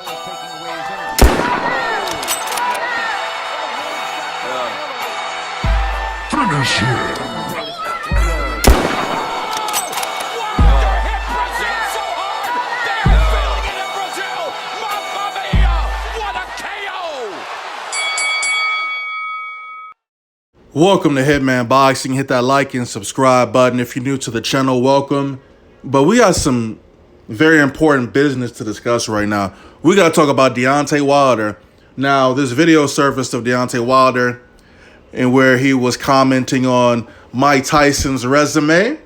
Finish him. Welcome to Hitman Boxing. Hit that like and subscribe button. If you're new to the channel, welcome. But we got some very important business to discuss right now. We got to talk about Deontay Wilder. Now, this video surfaced of Deontay Wilder and where he was commenting on Mike Tyson's resume,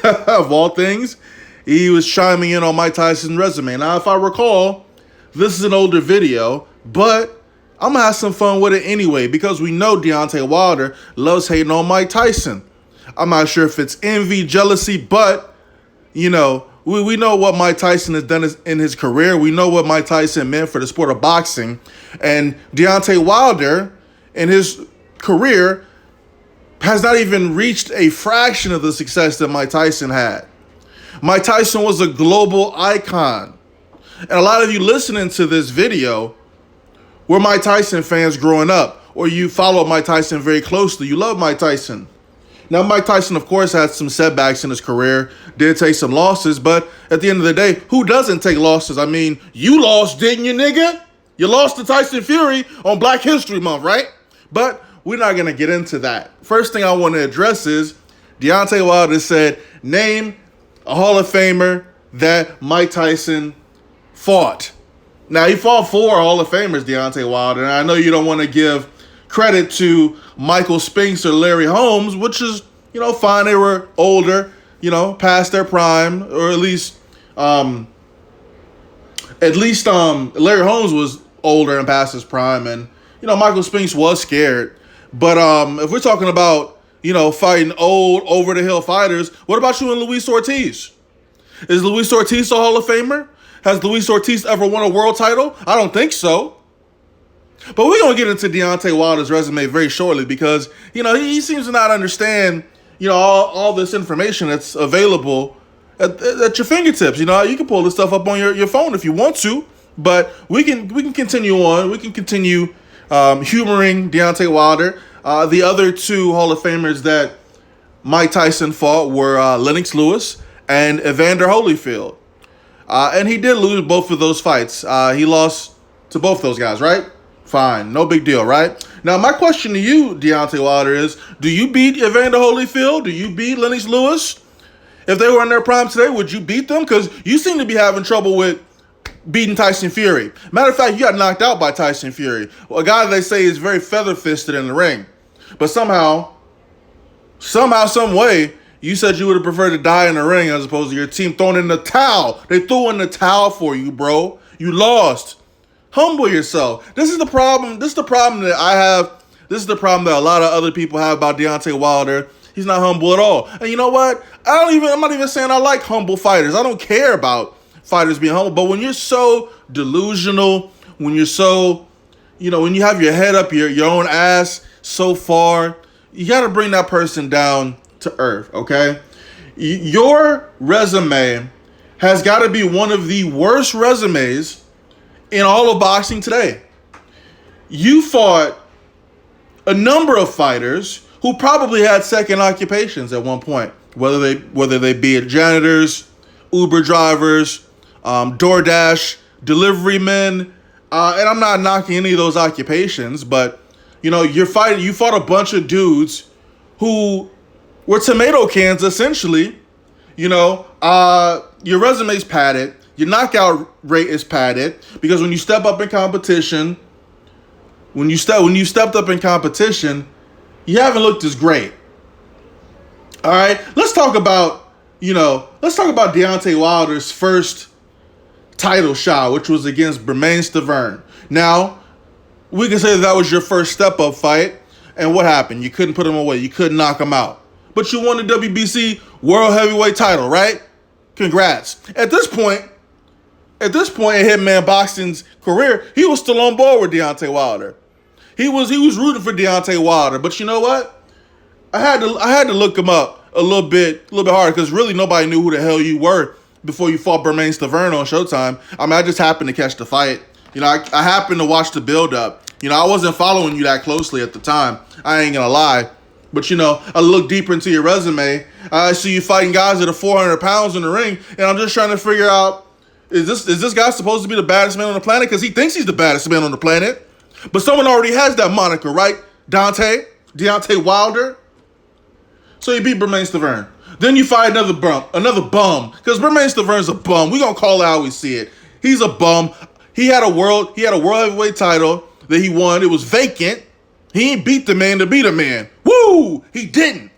of all things. He was chiming in on Mike Tyson's resume. Now, if I recall, this is an older video, but I'm going to have some fun with it anyway because we know Deontay Wilder loves hating on Mike Tyson. I'm not sure if it's envy, jealousy, but, you know, we know what Mike Tyson has done in his career. We know what Mike Tyson meant for the sport of boxing. And Deontay Wilder, in his career, has not even reached a fraction of the success that Mike Tyson had. Mike Tyson was a global icon. And a lot of you listening to this video were Mike Tyson fans growing up, or you followed Mike Tyson very closely. You love Mike Tyson. Now, Mike Tyson, of course, had some setbacks in his career, did take some losses, but at the end of the day, who doesn't take losses? I mean, you lost, didn't you, nigga? You lost to Tyson Fury on Black History Month, right? But we're not going to get into that. First thing I want to address is Deontay Wilder said, name a Hall of Famer that Mike Tyson fought. Now, he fought 4 Hall of Famers, Deontay Wilder, and I know you don't want to give credit to Michael Spinks or Larry Holmes, which is, you know, fine. They were older, you know, past their prime, or at least Larry Holmes was older and past his prime, and, you know, Michael Spinks was scared. But if we're talking about, you know, fighting old, over-the-hill fighters, what about you and Luis Ortiz? Is Luis Ortiz a Hall of Famer? Has Luis Ortiz ever won a world title? I don't think so. But we're going to get into Deontay Wilder's resume very shortly because, you know, he seems to not understand, you know, all this information that's available at your fingertips. You know, you can pull this stuff up on your phone if you want to, but we can continue on. We can continue humoring Deontay Wilder. The other 2 Hall of Famers that Mike Tyson fought were Lennox Lewis and Evander Holyfield. And he did lose both of those fights. He lost to both those guys, right? Fine. No big deal, right? Now, my question to you, Deontay Wilder, is do you beat Evander Holyfield? Do you beat Lennox Lewis? If they were in their prime today, would you beat them? Because you seem to be having trouble with beating Tyson Fury. Matter of fact, you got knocked out by Tyson Fury, a guy they say is very feather-fisted in the ring. But somehow, some way, you said you would have preferred to die in the ring as opposed to your team throwing in the towel. They threw in the towel for you, bro. You lost. Humble yourself. This is the problem. This is the problem that I have. This is the problem that a lot of other people have about Deontay Wilder. He's not humble at all. And you know what? I'm not even saying I like humble fighters. I don't care about fighters being humble. But when you're so delusional, when you're so, you know, when you have your head up your own ass so far, you got to bring that person down to earth, okay? Your resume has got to be one of the worst resumes in all of boxing today. You fought a number of fighters who probably had second occupations at one point, whether they be janitors, Uber drivers, DoorDash, delivery men, and I'm not knocking any of those occupations, but you know, you fought a bunch of dudes who were tomato cans essentially. You know, your resume's padded. Your knockout rate is padded because when you step up in competition, when you stepped up in competition, you haven't looked as great. All right, let's talk about Deontay Wilder's first title shot, which was against Bermane Stiverne. Now, we can say that was your first step-up fight, and what happened? You couldn't put him away. You couldn't knock him out. But you won the WBC World Heavyweight title, right? Congrats. At this point in Hitman Boxing's career, he was still on board with Deontay Wilder. He was rooting for Deontay Wilder, but you know what? I had to look him up a little bit harder because really nobody knew who the hell you were before you fought Bermane Stiverne on Showtime. I mean, I just happened to catch the fight I happened to watch the build-up. I wasn't following you that closely at the time. I ain't gonna lie. But, I look deeper into your resume. I see you fighting guys that are 400 pounds in the ring, and I'm just trying to figure out, is this guy supposed to be the baddest man on the planet? Because he thinks he's the baddest man on the planet. But someone already has that moniker, right? Deontay Wilder. So you beat Bermane Stiverne. Then you fight another bum. Because Bermane Stiverne's a bum. We're going to call it how we see it. He's a bum. He had a world heavyweight title that he won. It was vacant. He ain't beat the man to beat a man. Woo! He didn't.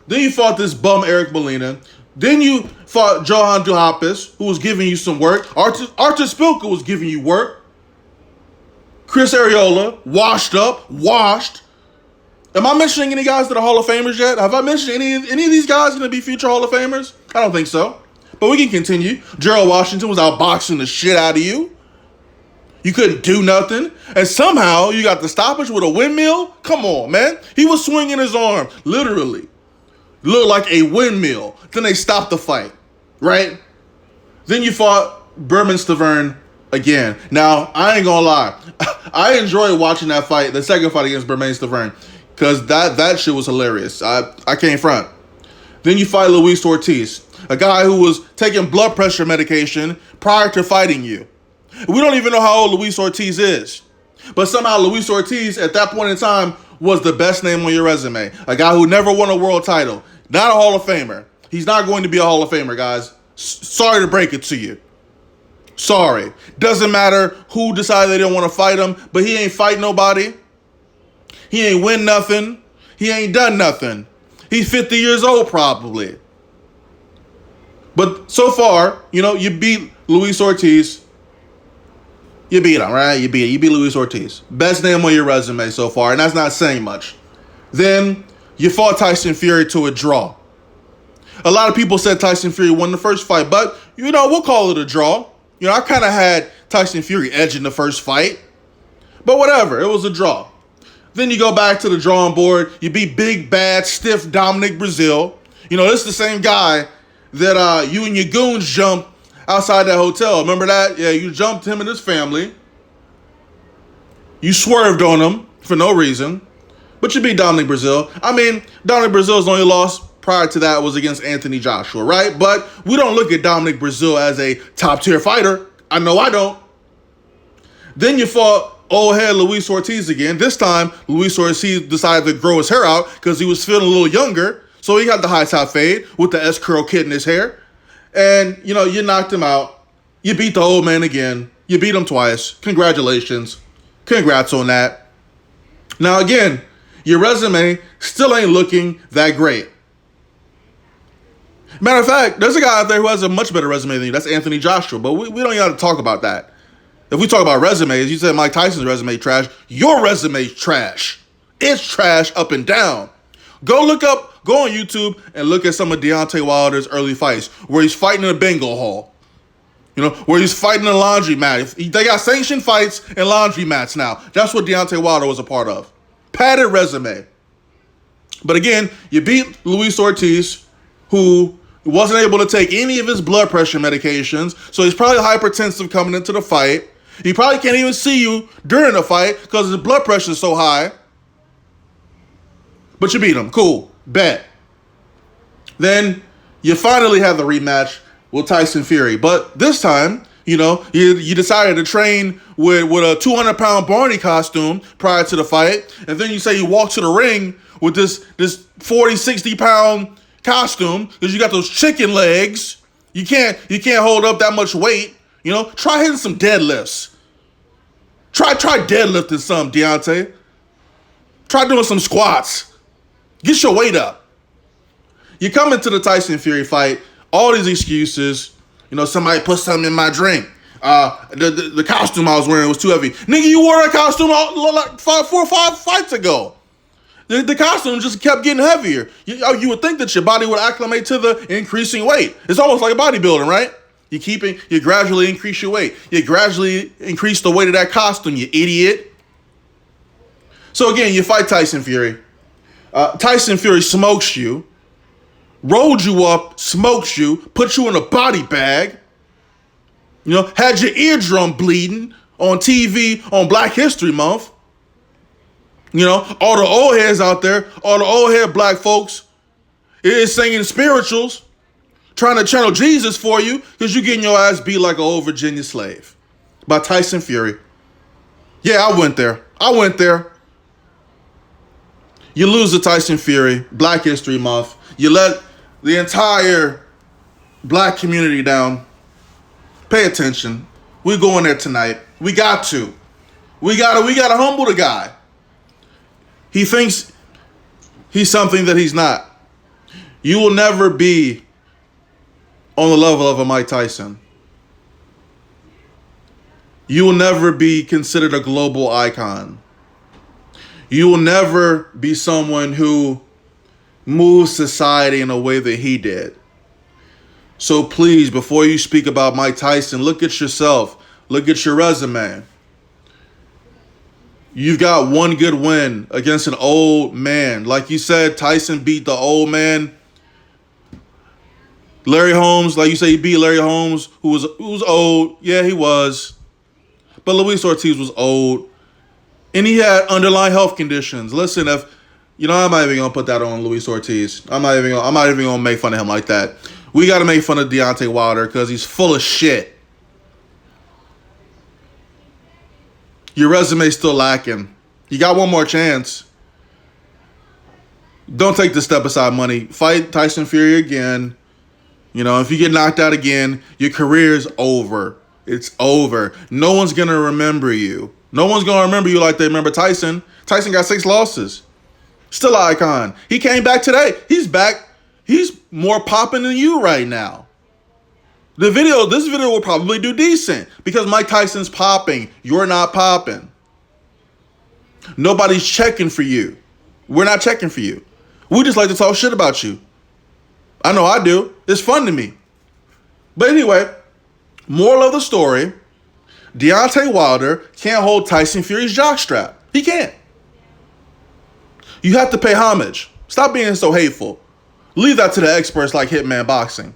Then you fought this bum Eric Molina. Then you fought Johan Duhaupas, who was giving you some work. Artur Spilka was giving you work. Chris Arreola, washed. Am I mentioning any guys that are Hall of Famers yet? Have I mentioned any of these guys going to be future Hall of Famers? I don't think so. But we can continue. Gerald Washington was outboxing the shit out of you. You couldn't do nothing. And somehow you got the stoppage with a windmill? Come on, man. He was swinging his arm, literally. Looked like a windmill. Then they stopped the fight, right? Then you fought Bermane Stiverne again. Now, I ain't gonna lie. I enjoyed watching that fight, the second fight against Bermane Stiverne, because that shit was hilarious. I can't front. Then you fight Luis Ortiz, a guy who was taking blood pressure medication prior to fighting you. We don't even know how old Luis Ortiz is. But somehow Luis Ortiz, at that point in time, was the best name on your resume. A guy who never won a world title. Not a Hall of Famer. He's not going to be a Hall of Famer, guys. Sorry to break it to you. Sorry. Doesn't matter who decided they didn't want to fight him, but he ain't fight nobody. He ain't win nothing. He ain't done nothing. He's 50 years old probably. But so far, you beat Luis Ortiz. You beat him, right? You beat Luis Ortiz. Best name on your resume so far, and that's not saying much. Then you fought Tyson Fury to a draw. A lot of people said Tyson Fury won the first fight, but, we'll call it a draw. I kind of had Tyson Fury edging the first fight. But whatever, it was a draw. Then you go back to the drawing board. You beat big, bad, stiff Dominic Brazil. This is the same guy that you and your goons jumped outside that hotel. Remember that? Yeah, you jumped him and his family. You swerved on him for no reason. But you beat Dominic Brazil. Dominic Brazil's only loss prior to that was against Anthony Joshua, right? But we don't look at Dominic Brazil as a top-tier fighter. I know I don't. Then you fought old head Luis Ortiz again. This time, Luis Ortiz decided to grow his hair out because he was feeling a little younger. So he got the high top fade with the S-curl kit in his hair. And, you knocked him out. You beat the old man again. You beat him twice. Congratulations. Congrats on that. Now, again, your resume still ain't looking that great. Matter of fact, there's a guy out there who has a much better resume than you. That's Anthony Joshua. But we don't even have to talk about that. If we talk about resumes, you said Mike Tyson's resume trash. Your resume's trash. It's trash up and down. Go on YouTube and look at some of Deontay Wilder's early fights where he's fighting in a bingo hall. Where he's fighting in a laundromat. They got sanctioned fights and laundromats now. That's what Deontay Wilder was a part of. Padded resume. But again, you beat Luis Ortiz, who wasn't able to take any of his blood pressure medications, so he's probably hypertensive coming into the fight. He probably can't even see you during the fight because his blood pressure is so high. But you beat him. Cool. Bet. Then you finally have the rematch with Tyson Fury. But this time, you decided to train with a 200-pound Barney costume prior to the fight. And then you say you walk to the ring with this 40, 60-pound costume because you got those chicken legs. You can't hold up that much weight. Try hitting some deadlifts. Try deadlifting some, Deontay. Try doing some squats. Get your weight up. You come into the Tyson Fury fight, all these excuses. Somebody put something in my drink. The costume I was wearing was too heavy. Nigga, you wore that costume like 4 or 5 fights ago. The costume just kept getting heavier. You would think that your body would acclimate to the increasing weight. It's almost like a bodybuilding, right? You gradually increase your weight. You gradually increase the weight of that costume, you idiot. So again, you fight Tyson Fury. Tyson Fury smokes you, rolled you up, smokes you, put you in a body bag. You know, had your eardrum bleeding on TV on Black History Month. You know, all the old heads out there, all the old head black folks is singing spirituals, trying to channel Jesus for you because you're getting your ass beat like an old Virginia slave by Tyson Fury. Yeah, I went there. You lose to Tyson Fury, Black History Month. You let the entire black community down. Pay attention. We're going there tonight. We got to. We gotta humble the guy. He thinks he's something that he's not. You will never be on the level of a Mike Tyson. You will never be considered a global icon. You will never be someone who moves society in a way that he did. So please, before you speak about Mike Tyson, look at yourself. Look at your resume. You've got one good win against an old man. Like you said, Tyson beat the old man. Larry Holmes, like you say, he beat Larry Holmes, who was old. Yeah, he was. But Luis Ortiz was old. And he had underlying health conditions. Listen, I'm not even gonna put that on Luis Ortiz. I'm not even gonna make fun of him like that. We gotta make fun of Deontay Wilder because he's full of shit. Your resume's still lacking. You got one more chance. Don't take the step aside money. Fight Tyson Fury again. You know, if you get knocked out again, your career's over. It's over. No one's going to remember you. No one's going to remember you like they remember Tyson. Tyson got 6 losses. Still an icon. He came back today. He's back. He's more popping than you right now. This video will probably do decent because Mike Tyson's popping. You're not popping. Nobody's checking for you. We're not checking for you. We just like to talk shit about you. I know I do. It's fun to me. But anyway, moral of the story, Deontay Wilder can't hold Tyson Fury's jockstrap. He can't. You have to pay homage. Stop being so hateful. Leave that to the experts like Hitman Boxing.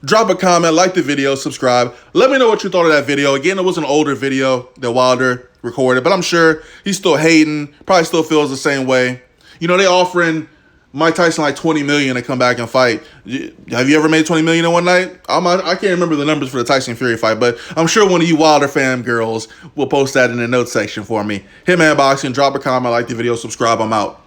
Drop a comment, like the video, subscribe. Let me know what you thought of that video. Again, it was an older video that Wilder recorded, but I'm sure he's still hating, probably still feels the same way. You know, they offering Mike Tyson like $20 million to come back and fight. Have you ever made $20 million in one night? I can't remember the numbers for the Tyson Fury fight, but I'm sure one of you Wilder fan girls will post that in the notes section for me. Hitman Boxing, drop a comment, like the video, subscribe. I'm out.